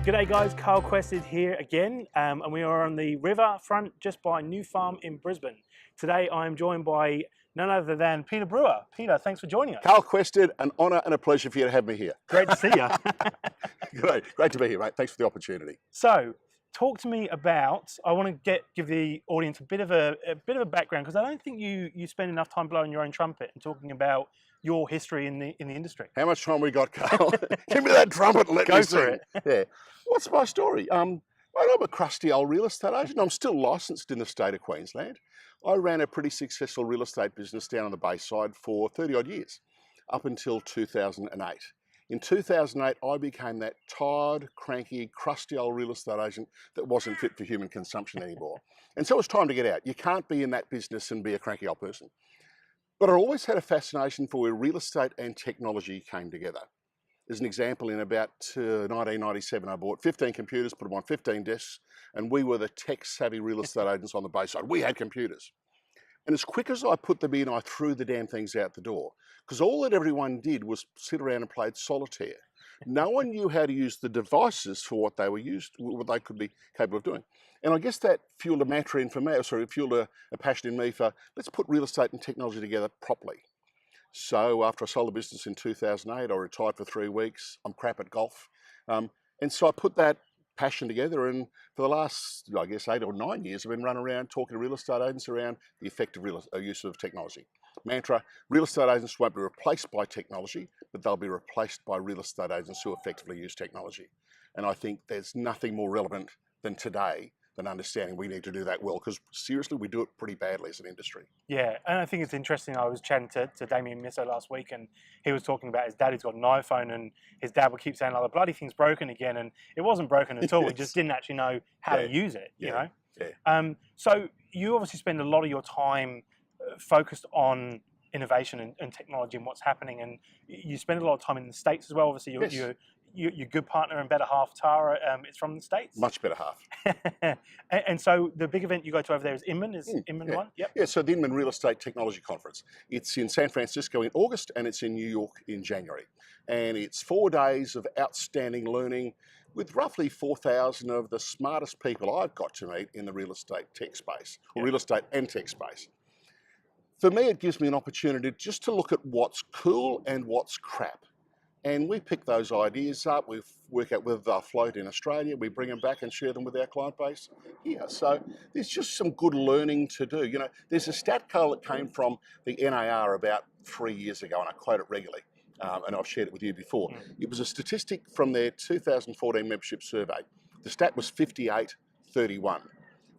G'day guys, carlq is here again, and we are on the river front just by New Farm in Brisbane. Today I am joined by none other than Peter Brewer. Peter, thanks for joining us. carlq, an honour and a pleasure for you to have me here. Great to see you. Great to be here, mate. Thanks for the opportunity. So, talk to me about. I want to give the audience a bit of a background, because I don't think you spend enough time blowing your own trumpet and talking about your history in the industry. How much time we got, Carl? Give me that trumpet and let me sing. Go for it. Yeah. What's my story? I'm a crusty old real estate agent. I'm still licensed in the state of Queensland. I ran a pretty successful real estate business down on the Bayside for 30 odd years, up until 2008. In 2008, I became that tired, cranky, crusty old real estate agent that wasn't fit for human consumption anymore. And so it's time to get out. You can't be in that business and be a cranky old person. But I always had a fascination for where real estate and technology came together. As an example, in about 1997, I bought 15 computers, put them on 15 desks, and we were the tech-savvy real estate agents on the Bayside. We had computers. And as quick as I put them in, I threw the damn things out the door. Because all that everyone did was sit around and played solitaire. No one knew how to use the devices for what they could be capable of doing. And I guess that fueled a mantra in for me, fueled a passion in me for, let's put real estate and technology together properly. So after I sold the business in 2008, I retired for 3 weeks. I'm crap at golf. And so I put that passion together, and for the last, I guess, 8 or 9 years, I've been running around talking to real estate agents around the effective use of technology. Mantra: real estate agents won't be replaced by technology, but they'll be replaced by real estate agents who effectively use technology. And I think there's nothing more relevant than today than understanding we need to do that well, because seriously, we do it pretty badly as an industry. Yeah, and I think it's interesting. I was chatting to Damien Misso last week, and he was talking about his dad who's got an iPhone, and his dad would keep saying, oh, the bloody thing's broken again, and it wasn't broken at all. Yes. He just didn't actually know how to use it, you know? Yeah. So you obviously spend a lot of your time focused on innovation and technology and what's happening, and you spend a lot of time in the States as well. Obviously, your good partner and better half, Tara, is from the States. Much better half. And so the big event you go to over there is Inman. Is Inman one? Yep. Yeah, so the Inman Real Estate Technology Conference. It's in San Francisco in August, and it's in New York in January. And it's 4 days of outstanding learning with roughly 4,000 of the smartest people I've got to meet in the real estate tech space, or real estate and tech space. For me, it gives me an opportunity just to look at what's cool and what's crap. And we pick those ideas up, we work out whether they'll float in Australia, we bring them back and share them with our client base here. So there's just some good learning to do. You know, there's a stat, Carl, that came from the NAR about 3 years ago, and I quote it regularly, and I've shared it with you before. It was a statistic from their 2014 membership survey. The stat was 58-31.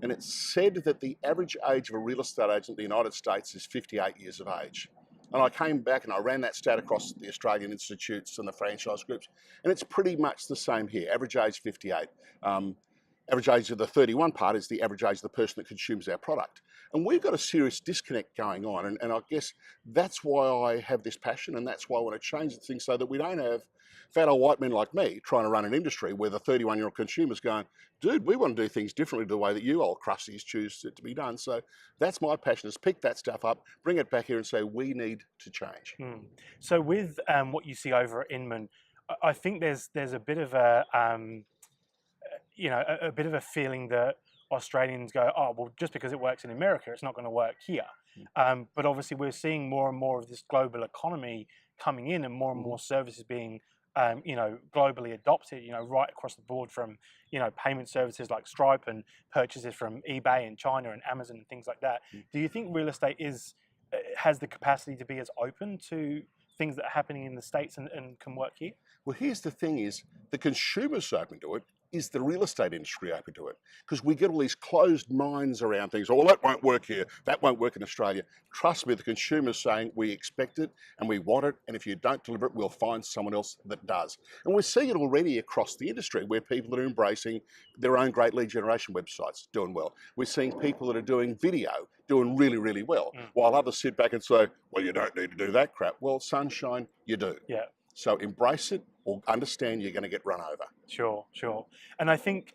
And it said that the average age of a real estate agent in the United States is 58 years of age. And I came back and I ran that stat across the Australian institutes and the franchise groups, and it's pretty much the same here. Average age 58. Average age of the 31 part is the average age of the person that consumes our product. And we've got a serious disconnect going on, and I guess that's why I have this passion, and that's why I want to change the thing so that we don't have fat old white men like me trying to run an industry where the 31-year-old consumer's going, dude, we want to do things differently the way that you old crusties choose it to be done. So that's my passion, is pick that stuff up, bring it back here and say, we need to change. So with what you see over at Inman, I think there's a bit of a, a bit of a feeling that Australians go, oh, well, just because it works in America, it's not going to work here. But obviously we're seeing more and more of this global economy coming in, and more services being globally adopted, right across the board, from, payment services like Stripe and purchases from eBay and China and Amazon and things like that. Do you think real estate has the capacity to be as open to things that are happening in the States and can work here? Well, here's the thing is, the consumer's open to it. Is the real estate industry open to it? Because we get all these closed minds around things. Oh, well, that won't work here. That won't work in Australia. Trust me, the consumer's saying we expect it and we want it, and if you don't deliver it, we'll find someone else that does. And we're seeing it already across the industry, where people are embracing their own great lead generation websites, doing well. We're seeing people that are doing video, doing really, really well, while others sit back and say, well, you don't need to do that crap. Well, sunshine, you do. Yeah. So embrace it, or understand you're going to get run over. Sure. And I think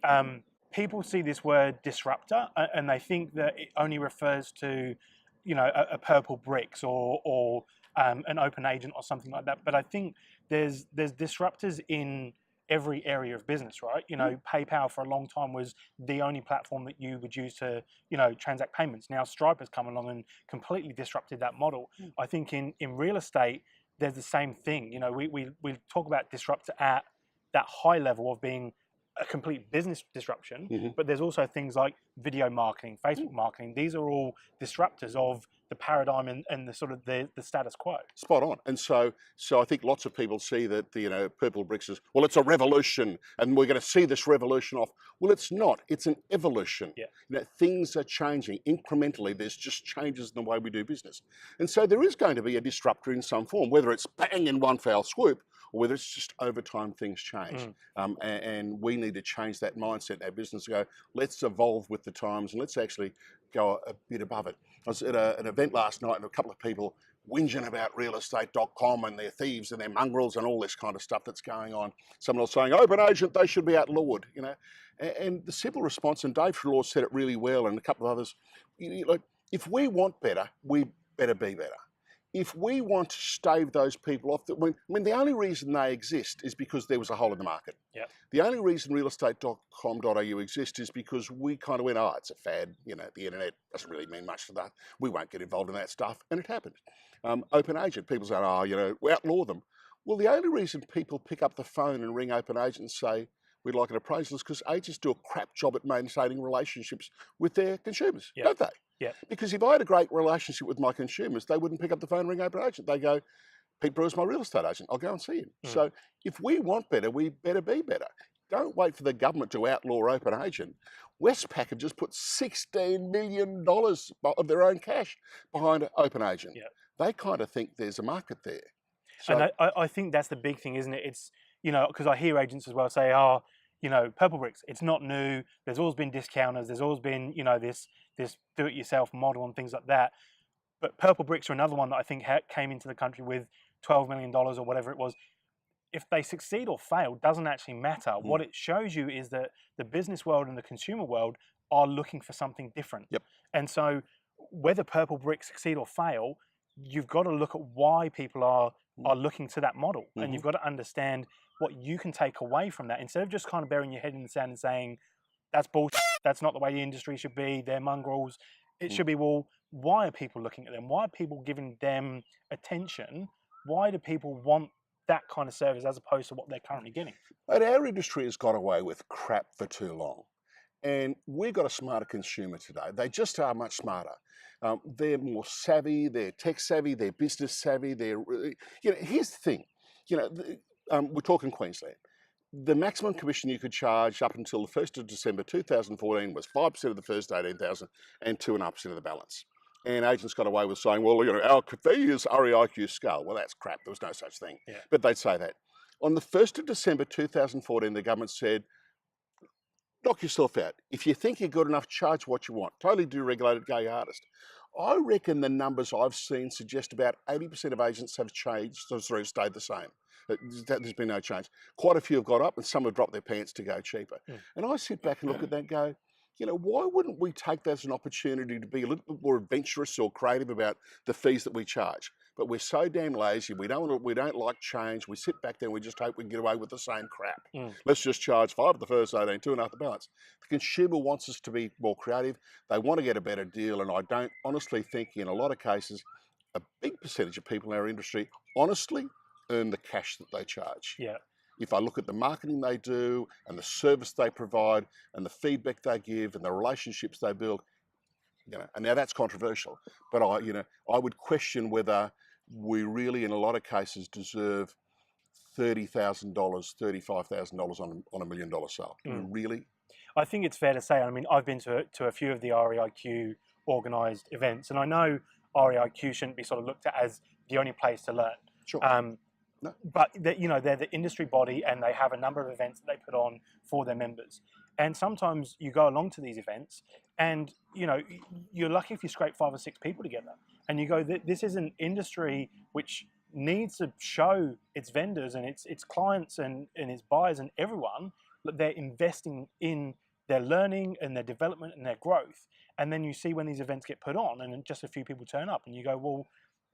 people see this word disruptor and they think that it only refers to, a Purple Bricks or an open agent or something like that. But I think there's disruptors in every area of business, right? PayPal for a long time was the only platform that you would use to, transact payments. Now Stripe has come along and completely disrupted that model. I think in real estate, there's the same thing. We talk about disruptor at that high level of being a complete business disruption, but there's also things like video marketing, Facebook marketing. These are all disruptors of the paradigm and the sort of the status quo. Spot on. And so I think lots of people see that the Purple Bricks is, well, it's a revolution and we're going to see this revolution off. Well, it's not. It's an evolution. Yeah. Things are changing incrementally. There's just changes in the way we do business. And so there is going to be a disruptor in some form, whether it's bang in one foul swoop or whether it's just over time things change. And we need to change that mindset in our business and go, let's evolve with the times and let's actually go a bit above it. I was at an event last night and a couple of people whinging about realestate.com and their thieves and their mongrels and all this kind of stuff that's going on. Someone else saying, open agent, they should be outlawed, And the simple response, and Dave Trelaw said it really well and a couple of others, if we want better, we better be better. If we want to stave those people off, the only reason they exist is because there was a hole in the market. Yep. The only reason realestate.com.au exists is because we kind of went, oh, it's a fad, the internet doesn't really mean much to that. We won't get involved in that stuff. And it happened. Open agent, people say, we outlaw them. Well, the only reason people pick up the phone and ring open agent and say, we'd like an appraisal is because agents do a crap job at maintaining relationships with their consumers, don't they? Yeah. Because if I had a great relationship with my consumers, they wouldn't pick up the phone and ring open agent. They go, Pete Brewer's my real estate agent. I'll go and see him. So if we want better, we better be better. Don't wait for the government to outlaw open agent. Westpac have just put $16 million of their own cash behind open agent. Yeah. They kind of think there's a market there. So, and I think that's the big thing, isn't it? It's, because I hear agents as well say, Purple Bricks, it's not new. There's always been discounters. There's always been, this do-it-yourself model and things like that. But Purple Bricks are another one that I think came into the country with $12 million or whatever it was. If they succeed or fail doesn't actually matter. What it shows you is that the business world and the consumer world are looking for something different. Yep. And so whether Purple Bricks succeed or fail, you've got to look at why people are looking to that model. And you've got to understand what you can take away from that instead of just kind of burying your head in the sand and saying, that's bullshit, that's not the way the industry should be, they're mongrels. It should be, well, why are people looking at them? Why are people giving them attention? Why do people want that kind of service as opposed to what they're currently getting? But our industry has got away with crap for too long. And we've got a smarter consumer today. They just are much smarter. They're more savvy, they're tech savvy, they're business savvy. Here's the thing, we're talking Queensland. The maximum commission you could charge up until the 1st of December 2014 was 5% of the first 18,000 and 2.5% of the balance. And agents got away with saying, well, our fee is REIQ scale. Well, that's crap. There was no such thing. Yeah. But they'd say that. On the 1st of December 2014, the government said, knock yourself out. If you think you're good enough, charge what you want. Totally deregulated, go your hardest. I reckon the numbers I've seen suggest about 80% of agents have changed, stayed the same. There's been no change. Quite a few have got up and some have dropped their pants to go cheaper. And I sit back and look at that and go, why wouldn't we take that as an opportunity to be a little bit more adventurous or creative about the fees that we charge? But we're so damn lazy. We don't like change. We sit back there and we just hope we can get away with the same crap. Let's just charge 5 of the first 18, 2.5 the balance. The consumer wants us to be more creative. They want to get a better deal. And I don't honestly think in a lot of cases, a big percentage of people in our industry honestly earn the cash that they charge. Yeah. If I look at the marketing they do and the service they provide and the feedback they give and the relationships they build, and now that's controversial, but I would question whether we really, in a lot of cases, deserve $30,000, $35,000 on a $1 million sale. Really? I think it's fair to say, I've been to a few of the REIQ organised events, and I know REIQ shouldn't be sort of looked at as the only place to learn. Sure. No. But they're the industry body and they have a number of events that they put on for their members. And sometimes you go along to these events and, you're lucky if you scrape 5 or 6 people together and you go, this is an industry which needs to show its vendors and its clients and its buyers and everyone that they're investing in their learning and their development and their growth. And then you see when these events get put on and then just a few people turn up and you go, well,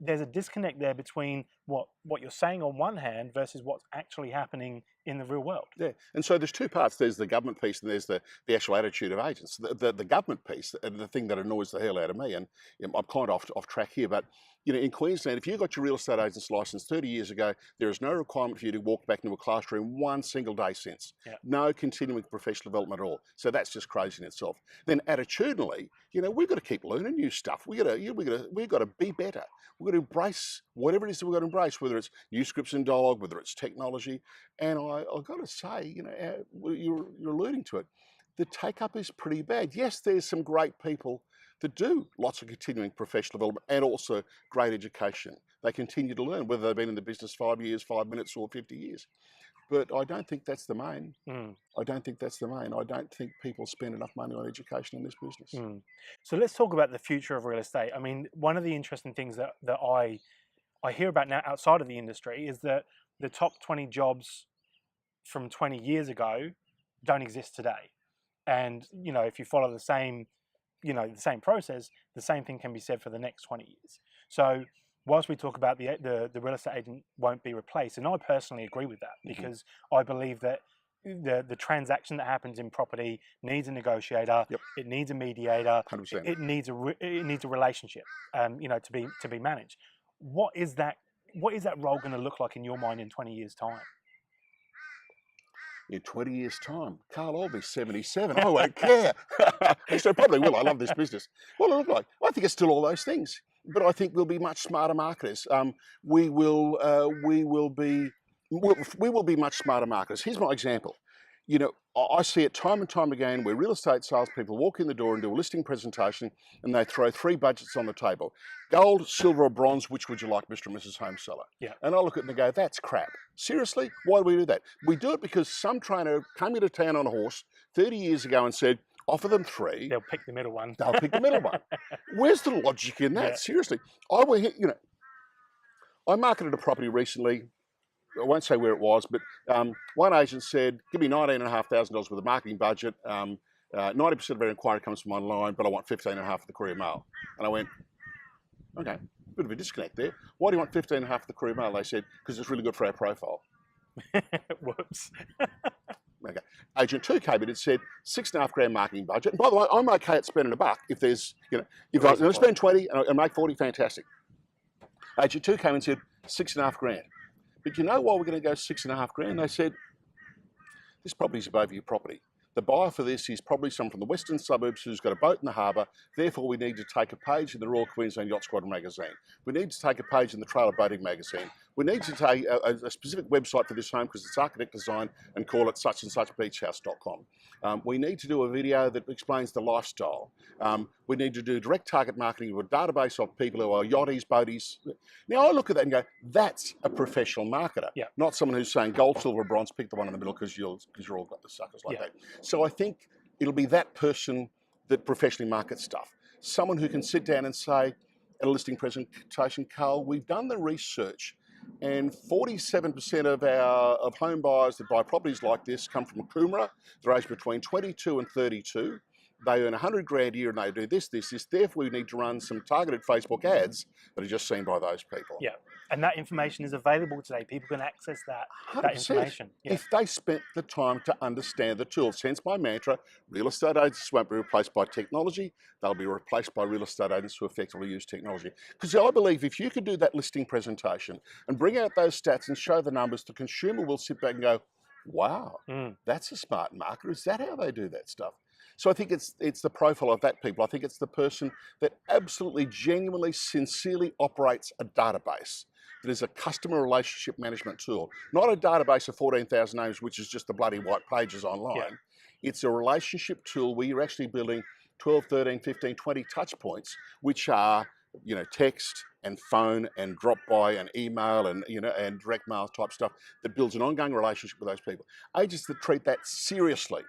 there's a disconnect there between what you're saying on one hand versus what's actually happening in the real world. Yeah, and so there's two parts. There's the government piece and there's the actual attitude of agents. The government piece, and the thing that annoys the hell out of me, and I'm kind of off track here, but in Queensland, if you got your real estate agent's license 30 years ago, there is no requirement for you to walk back into a classroom one single day since. Yeah. No continuing professional development at all. So that's just crazy in itself. Then attitudinally, we've got to keep learning new stuff. We've got to be better. We've got to embrace whatever it is that we've got to embrace, whether it's new scripts and dialogue, whether it's technology. And I've got to say, you're alluding to it. The take-up is pretty bad. Yes, there's some great people that do lots of continuing professional development and also great education. They continue to learn, whether they've been in the business 5 years, 5 minutes, or 50 years. But I don't think that's the main. I don't think that's the main. I don't think people spend enough money on education in this business. So let's talk about the future of real estate. I mean, one of the interesting things that I hear about now outside of the industry is that the top 20 jobs from 20 years ago don't exist today. And, if you follow the same process, the same thing can be said for the next 20 years. So whilst we talk about the real estate agent won't be replaced, and I personally agree with that, because I believe that the transaction that happens in property needs a negotiator. Yep. It needs a mediator. 100%. It needs a relationship, to be managed. What is that role going to look like in your mind in 20 years' time? In 20 years' time, Carl, I'll be 77. I won't care. So probably will. I love this business. What will it look like? I think it's still all those things, but I think we'll be much smarter marketers. We will be much smarter marketers. Here's my example. I see it time and time again where real estate salespeople walk in the door and do a listing presentation and they throw 3 budgets on the table. Gold, silver or bronze, which would you like, Mr. and Mrs. Home Seller? Yeah. And I look at it and go, that's crap. Seriously? Why do we do that? We do it because some trainer came into town on a horse 30 years ago and said, offer them 3. They'll pick the middle one. They'll pick the middle one. Where's the logic in that? Yeah. Seriously. I marketed a property recently. I won't say where it was, but one agent said, give me $19,500 worth of marketing budget. 90% of our inquiry comes from online, but I want $15,500 for the courier mail. And I went, okay, bit of a disconnect there. Why do you want $15,500 for the courier mail? They said, because it's really good for our profile. Whoops. Okay. Agent 2 came in and said, $6,500 marketing budget. And by the way, I'm okay at spending $1 if there's, if I'm going to spend 20 and make 40, fantastic. Agent 2 came and said, $6,500. But why we're going to go $6,500? They said, this property's above your property. The buyer for this is probably someone from the western suburbs who's got a boat in the harbour. Therefore, we need to take a page in the Royal Queensland Yacht Squadron magazine. We need to take a page in the Trailer Boating magazine. We need to take a specific website for this home because it's architect design and call it such and such beachhouse.com. We need to do a video that explains the lifestyle. We need to do direct target marketing with a database of people who are yachties, boaties. Now I look at that and go, that's a professional marketer, not someone who's saying gold, silver, bronze, pick the one in the middle because you're all got the suckers like that. So I think it'll be that person that professionally markets stuff. Someone who can sit down and say at a listing presentation, Carl, we've done the research and 47% of home buyers that buy properties like this come from Coomera. They're aged between 22 and 32. They earn $100,000 a year and they do this. Therefore, we need to run some targeted Facebook ads that are just seen by those people. Yeah, and that information is available today. People can access that information. Yeah. If they spent the time to understand the tools. Hence my mantra, real estate agents won't be replaced by technology. They'll be replaced by real estate agents who effectively use technology. Because I believe if you could do that listing presentation and bring out those stats and show the numbers, the consumer will sit back and go, wow, that's a smart marketer. Is that how they do that stuff? So I think it's the profile of that people. I think it's the person that absolutely, genuinely, sincerely operates a database that is a customer relationship management tool. Not a database of 14,000 names, which is just the bloody white pages online. Yeah. It's a relationship tool where you're actually building 12, 13, 15, 20 touch points, which are, text and phone and drop by and email and, and direct mail type stuff that builds an ongoing relationship with those people. Agents that treat that seriously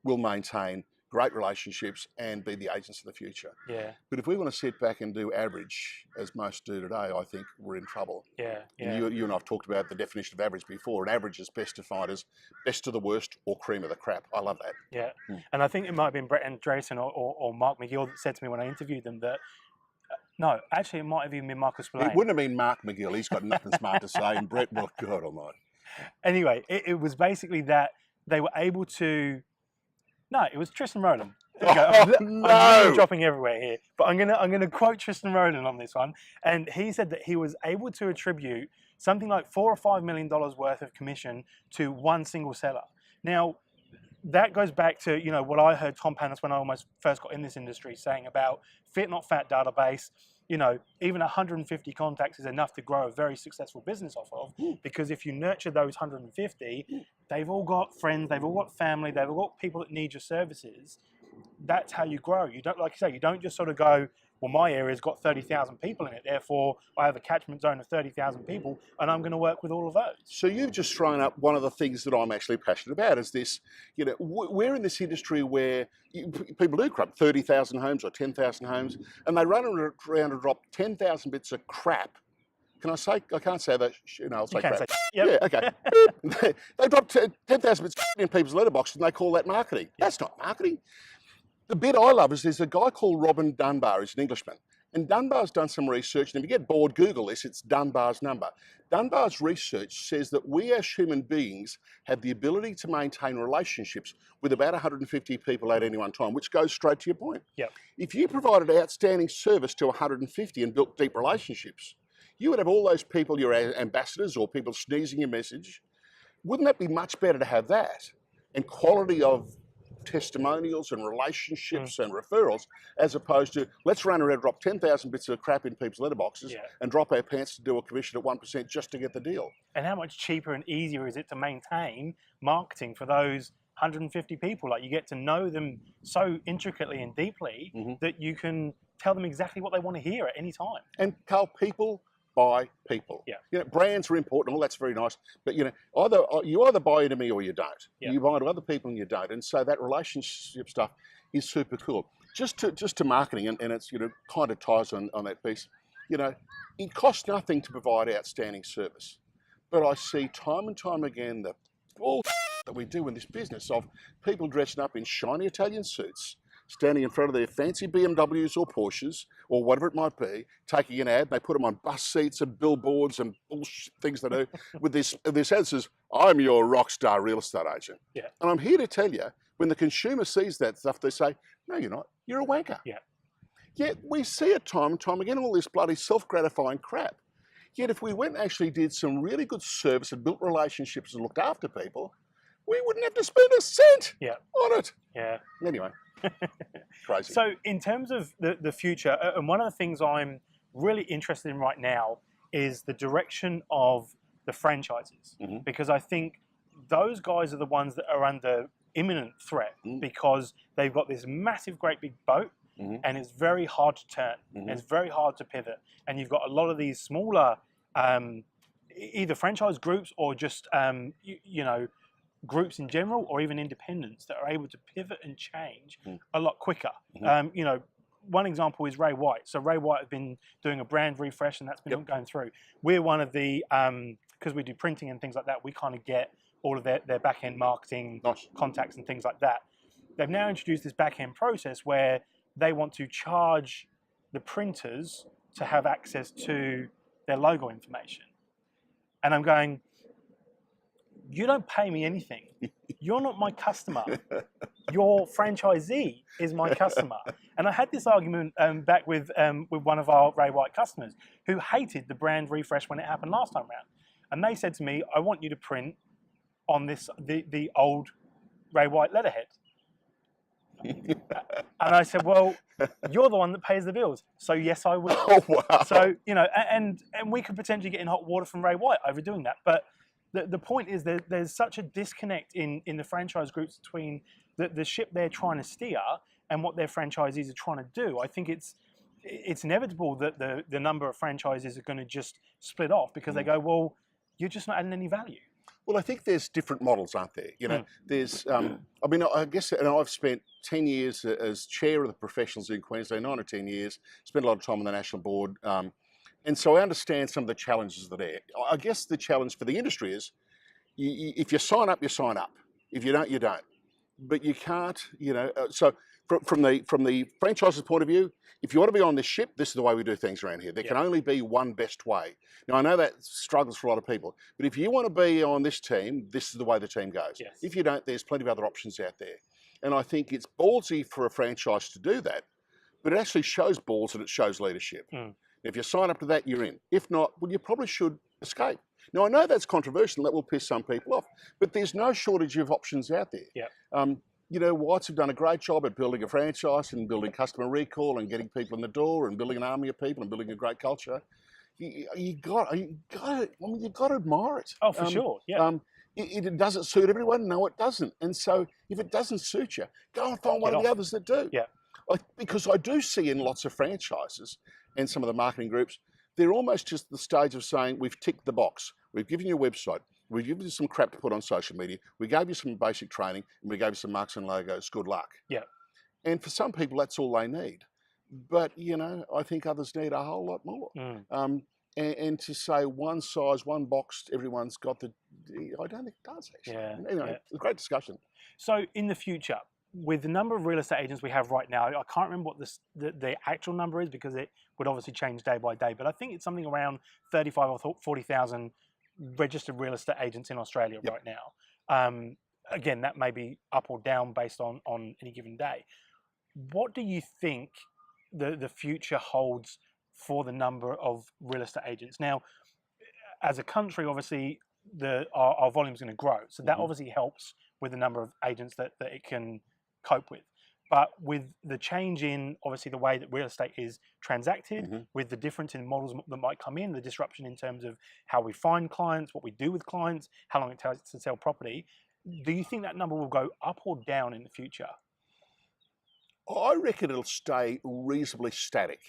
will maintain great relationships, and be the agents of the future. Yeah. But if we want to sit back and do average, as most do today, I think we're in trouble. Yeah. And you and I have talked about the definition of average before, and average is best defined as best of the worst or cream of the crap. I love that. Yeah. And I think it might have been Brett Andreessen or Mark McGill that said to me when I interviewed them that, no, actually it might have even been Marcus Spillane. It wouldn't have been Mark McGill. He's got nothing smart to say. And Brett, well, God almighty. Anyway, it was basically that they were able to. No, it was Tristan Rowland. I'm really dropping everywhere here, but I'm gonna quote Tristan Rowland on this one, and he said that he was able to attribute something like $4 or $5 million worth of commission to one single seller. Now, that goes back to what I heard Tom Panis when I almost first got in this industry saying about fit not fat database. Even 150 contacts is enough to grow a very successful business off of, because if you nurture those 150, they've all got friends, they've all got family, they've all got people that need your services. That's how you grow. You don't, like you say, you don't just sort of go, well, my area's got 30,000 people in it, therefore I have a catchment zone of 30,000 people, and I'm going to work with all of those. So you've just thrown up one of the things that I'm actually passionate about is this, we're in this industry where people do crap 30,000 homes or 10,000 homes, and they run around and drop 10,000 bits of crap. Can I say? I can't say that. I'll say crap. Yep. Yeah, okay. They drop 10,000 bits in people's letterboxes and they call that marketing. That's not marketing. The bit I love is there's a guy called Robin Dunbar, he's an Englishman. And Dunbar's done some research, and if you get bored, Google this, it's Dunbar's number. Dunbar's research says that we as human beings have the ability to maintain relationships with about 150 people at any one time, which goes straight to your point. Yep. If you provided outstanding service to 150 and built deep relationships, you would have all those people, your ambassadors or people sneezing your message. Wouldn't that be much better to have that? And quality of testimonials and relationships and referrals, as opposed to let's run around and drop 10,000 bits of crap in people's letterboxes and drop our pants to do a commission at 1% just to get the deal. And how much cheaper and easier is it to maintain marketing for those 150 people? Like, you get to know them so intricately and deeply that you can tell them exactly what they want to hear at any time. And Carl, people buy people. Yeah. Brands are important, all that's very nice, but you either buy into me or you don't. Yeah. You buy into other people and you don't. And so that relationship stuff is super cool. Just to marketing, and it's kind of ties on that piece. It costs nothing to provide outstanding service. But I see time and time again the bull that we do in this business of people dressing up in shiny Italian suits, standing in front of their fancy BMWs or Porsches or whatever it might be, taking an ad, and they put them on bus seats and billboards and bullshit things they do with this ad that says, I'm your rock star real estate agent. Yeah. And I'm here to tell you, when the consumer sees that stuff, they say, no, you're not. You're a wanker. Yeah. Yet we see it time and time again, all this bloody self-gratifying crap. Yet if we went and actually did some really good service and built relationships and looked after people, we wouldn't have to spend a cent on it. Yeah. Anyway. Crazy. So in terms of the future, and one of the things I'm really interested in right now is the direction of the franchises, because I think those guys are the ones that are under imminent threat because they've got this massive, great big boat, and it's very hard to turn, and it's very hard to pivot, and you've got a lot of these smaller either franchise groups or just groups in general, or even independents that are able to pivot and change a lot quicker. One example is Ray White. So Ray White have been doing a brand refresh, and that's been going through. We're one of the, because we do printing and things like that, we kind of get all of their back-end marketing contacts and things like that. They've now introduced this back-end process where they want to charge the printers to have access to their logo information. And I'm going, you don't pay me anything. You're not my customer. Your franchisee is my customer. And I had this argument back with one of our Ray White customers who hated the brand refresh when it happened last time around. And they said to me, I want you to print on the old Ray White letterhead. And I said, well, you're the one that pays the bills. So yes, I will. Oh, wow. So, and we could potentially get in hot water from Ray White over doing that. But the point is that there's such a disconnect in the franchise groups between the ship they're trying to steer and what their franchisees are trying to do. I think it's inevitable that the number of franchises are going to just split off because they go, well, you're just not adding any value. Well, I think there's different models, aren't there? You know, Mm. there's, I mean, I guess, and I've spent 10 years as chair of the professionals in Queensland, 9 or 10 years, spent a lot of time on the national board. And so I understand some of the challenges that are there. I guess the challenge for the industry is, if you sign up, you sign up. If you don't, you don't. But you can't, you know, so from the franchise's point of view, if you want to be on this ship, this is the way we do things around here. There can only be one best way. Now, I know that struggles for a lot of people, but if you want to be on this team, this is the way the team goes. Yes. If you don't, there's plenty of other options out there. And I think it's ballsy for a franchise to do that, but it actually shows balls and it shows leadership. If you sign up to that, you're in. If not, well, you probably should escape. Now, I know that's controversial, that will piss some people off, but there's no shortage of options out there. Yeah. You know, Whites have done a great job at building a franchise and building customer recall and getting people in the door and building an army of people and building a great culture. You got to admire it. Oh, for sure. Yeah. Does it suit everyone? No, it doesn't. And so if it doesn't suit you, go and find one of the others that do. Yeah. Because I do see in lots of franchises and some of the marketing groups, they're almost just at the stage of saying, we've ticked the box. We've given you a website. We've given you some crap to put on social media. We gave you some basic training and we gave you some marks and logos. Good luck. Yeah. And for some people, that's all they need. But, you know, I think others need a whole lot more. And to say one size, one box, everyone's got I don't think it does, actually. Yeah. Anyway, it's a great discussion. So in the future, with the number of real estate agents we have right now, I can't remember what the actual number is because it would obviously change day by day, but I think it's something around 35 or 40,000 registered real estate agents in Australia right now. Again, that may be up or down based on any given day. What do you think the future holds for the number of real estate agents? Now, as a country, obviously, our volume is going to grow. So that obviously helps with the number of agents that it can cope with. But with the change in, obviously, the way that real estate is transacted, with the difference in models that might come in, the disruption in terms of how we find clients, what we do with clients, how long it takes to sell property, do you think that number will go up or down in the future? I reckon it'll stay reasonably static.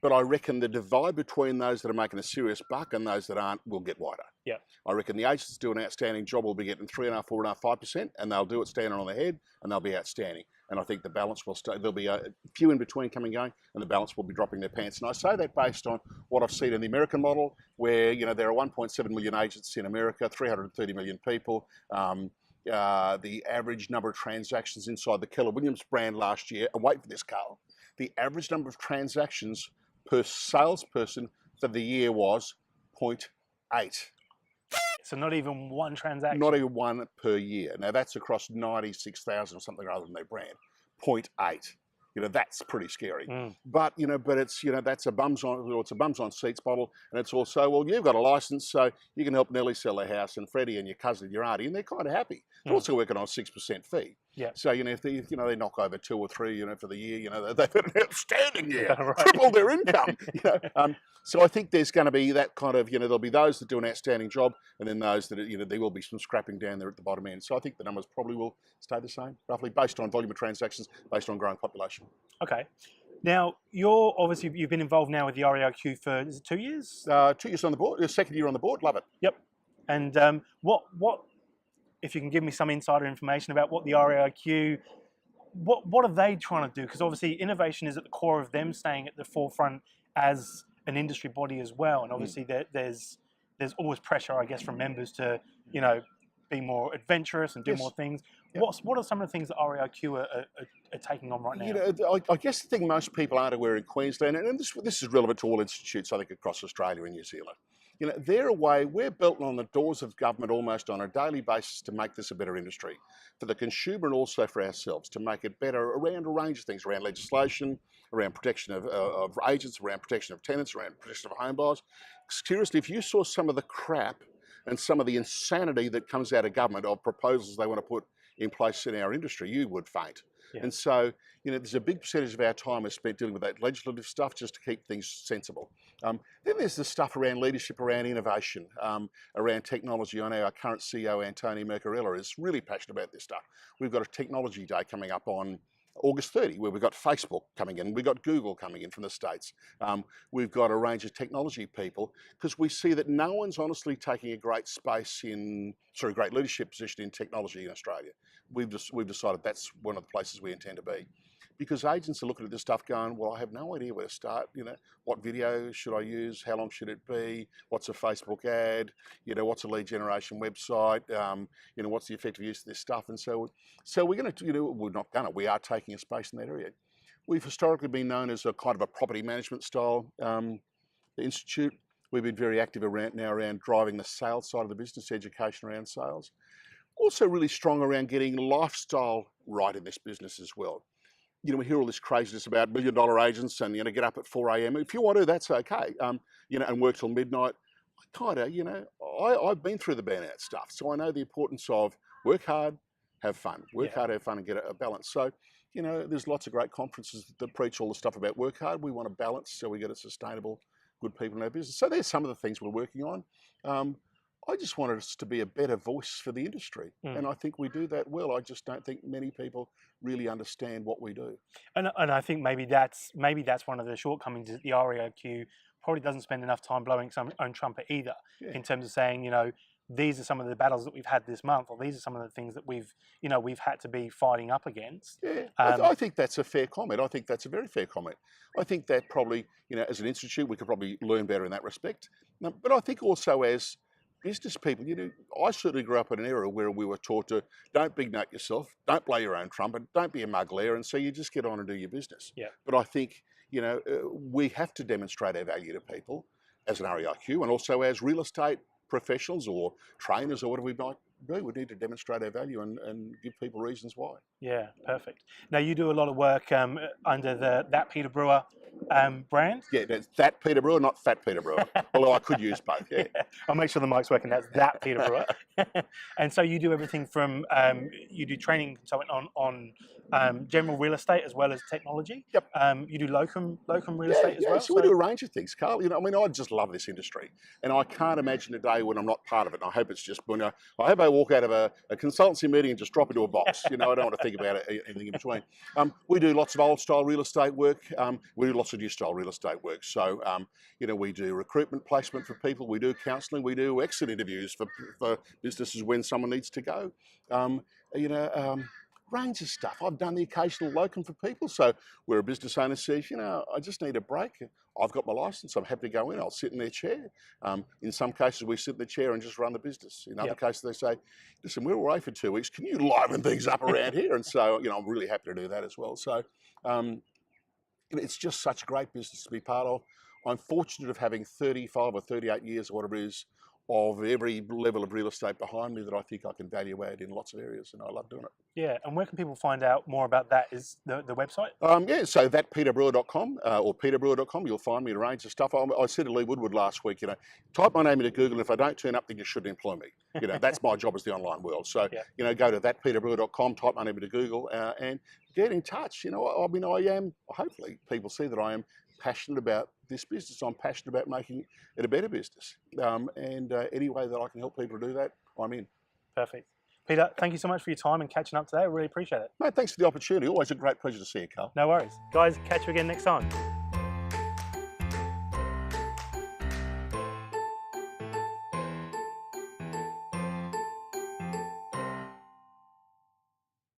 But I reckon the divide between those that are making a serious buck and those that aren't will get wider. Yeah. I reckon the agents do an outstanding job will be getting 3.5%, 4.5%, 5%, and they'll do it standing on their head, and they'll be outstanding. And I think the balance will stay. There'll be a few in between coming and going, and the balance will be dropping their pants. And I say that based on what I've seen in the American model, where, you know, there are 1.7 million agents in America, 330 million people. The average number of transactions inside the Keller Williams brand last year, and wait for this, Carl, the average number of transactions per salesperson for the year was 0.8. So not even one transaction? Not even one per year. Now that's across 96,000 or something other than their brand. 0.8. You know, that's pretty scary. But, you know, it's, you know, that's it's a bums on seats bottle. And it's also, well, you've got a license, so you can help Nellie sell their house and Freddie and your cousin and your auntie, and they're kind of happy. They're also working on a 6% fee. Yeah. So, you know, if they knock over 2 or 3, you know, for the year, you know, they've had an outstanding year, triple their income. You know, so I think there's going to be that kind of, you know, there'll be those that do an outstanding job, and then those that, you know, there will be some scrapping down there at the bottom end. So I think the numbers probably will stay the same, roughly based on volume of transactions, based on growing population. Okay. Now, you've been involved now with the REIQ for, is it 2 years? 2 years on the board, your second year on the board, love it. Yep. And what, if you can give me some insider information about what the REIQ, what are they trying to do? Because obviously innovation is at the core of them staying at the forefront as an industry body as well. And obviously there's always pressure, I guess, from members to, you know, be more adventurous and do more things. Yep. What are some of the things that REIQ are taking on right now? You know, I guess the thing most people aren't aware in Queensland, and this is relevant to all institutes, I think, across Australia and New Zealand. You know, we're built on the doors of government almost on a daily basis to make this a better industry for the consumer and also for ourselves, to make it better around a range of things, around legislation, around protection of agents, around protection of tenants, around protection of home buyers. Seriously, if you saw some of the crap and some of the insanity that comes out of government of proposals they want to put in place in our industry, you would faint. Yeah. And so, you know, there's a big percentage of our time is spent dealing with that legislative stuff just to keep things sensible. Then there's the stuff around leadership, around innovation, around technology. I know our current CEO, Antonio Mercarella, is really passionate about this stuff. We've got a technology day coming up on August 30, where we've got Facebook coming in, we've got Google coming in from the States. We've got a range of technology people, because we see that no one's honestly taking a great great leadership position in technology in Australia. We've decided that's one of the places we intend to be. Because agents are looking at this stuff going, well, I have no idea where to start. What video should I use? How long should it be? What's a Facebook ad? What's a lead generation website? What's the effective use of this stuff? And so we're going to, we are taking a space in that area. We've historically been known as a kind of a property management style institute. We've been very active around driving the sales side of the business, education around sales. Also really strong around getting lifestyle right in this business as well. We hear all this craziness about $1 million agents and, get up at 4 a.m. If you want to, that's okay. And work till midnight. I've been through the burnout stuff. So I know the importance of work hard, have fun. Work hard, have fun, and get a balance. So, there's lots of great conferences that preach all the stuff about work hard. We want a balance so we get a sustainable, good people in our business. So there's some of the things we're working on. I just wanted us to be a better voice for the industry. And I think we do that well. I just don't think many people really understand what we do. And I think maybe that's one of the shortcomings, is the REIQ probably doesn't spend enough time blowing its own trumpet either, in terms of saying, these are some of the battles that we've had this month, or these are some of the things that we've had to be fighting up against. Yeah, I think that's a fair comment. I think that's a very fair comment. I think that probably, as an institute, we could probably learn better in that respect. But I think also as business people, I certainly grew up in an era where we were taught to don't big note yourself, don't blow your own trumpet, don't be a muggler, and so you just get on and do your business. Yeah. But I think, we have to demonstrate our value to people as an REIQ, and also as real estate professionals or trainers or whatever we might do. We need to demonstrate our value and give people reasons why. Yeah, perfect. Now you do a lot of work under That Peter Brewer brand. Yeah, that's That Peter Brewer, not Fat Peter Brewer. Although I could use both. Yeah. I'll make sure the mic's working. That's That Peter Brewer. And so you do everything from you do training consulting on general real estate as well as technology. Yep. You do locum real estate as well. So we do a range of things, Carl. I just love this industry, and I can't imagine a day when I'm not part of it. And I hope it's just I hope I walk out of a consultancy meeting and just drop into a box. I don't want to think about anything in between. We do lots of old style real estate work. We do lots of new style real estate work. So we do recruitment placement for people. We do counselling. We do exit interviews for businesses when someone needs to go. Range of stuff. I've done the occasional locum for people. So where a business owner says, I just need a break. I've got my license. I'm happy to go in. I'll sit in their chair. In some cases, we sit in the chair and just run the business. In other cases, they say, listen, we're away for 2 weeks. Can you liven things up around here? And so, I'm really happy to do that as well. So it's just such a great business to be part of. I'm fortunate of having 35 or 38 years or whatever it is of every level of real estate behind me that I think I can value add in lots of areas, and I love doing it. Yeah, and where can people find out more about that? Is the website? So thatpeterbrewer.com or peterbrewer.com, you'll find me a range of stuff. I said to Lee Woodward last week, type my name into Google, and if I don't turn up, then you shouldn't employ me. That's my job as the online world. So, go to thatpeterbrewer.com, type my name into Google, and get in touch. I am, hopefully people see that I am passionate about this business. I'm passionate about making it a better business. Any way that I can help people do that, I'm in. Perfect. Peter, thank you so much for your time and catching up today. I really appreciate it. Mate, thanks for the opportunity. Always a great pleasure to see you, Carl. No worries. Guys, catch you again next time.